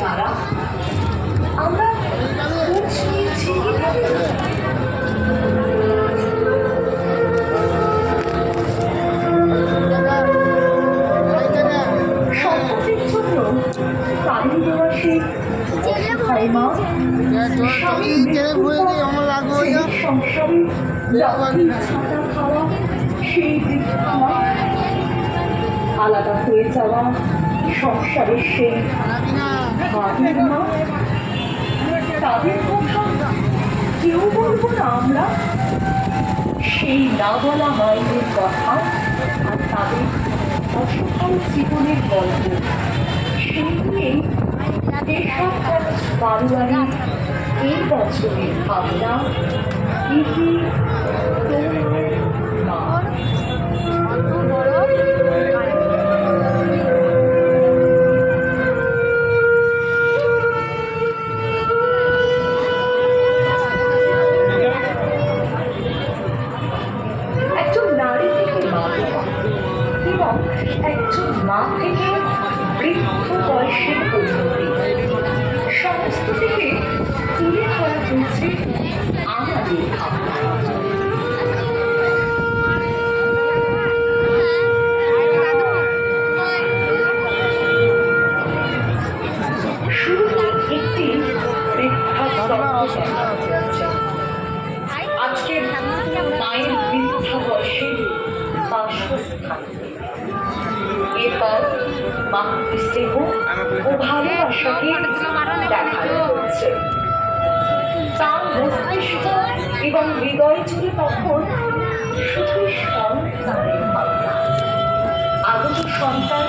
তারা আমরা খোঁজ নিয়েছি কিভাবে? সম্পত্তির জন্য তাদের দেওয়া সেই অসহায় মা সংসারে ছাতা খাওয়া সেই বৃদ্ধা মা, আলাদা হয়ে যাওয়া সংসারের সেই ভাবির মা, তাদের কথা কেউ বলবো না আমরা। সেই না বলা মায়েদের কথা আর তাদের অসহায় জীবনের গল্প, সেই নিয়েই দেশার বারোয়ারি এই বছরের ভাবনা ইতি তোমার মা। একজন নারী থেকে মা হওয়া এবং একজন মা থেকে বৃদ্ধ বয়সের উন্নতি, সমস্ত থেকে তুলে ধরা হয়েছে আমাদের ভাবনা। শুরুতে একটি আজকের মায়ের বৃদ্ধা বয়সের বাসস্থান, এরপর মাতৃস্নেহ ও ভালোবাসাকে দেখানো হচ্ছে। তার মস্তিষ্ক এবং হৃদয় জুড়ে তখন শুধু সন্তানের ভাবনা, আগত সন্তান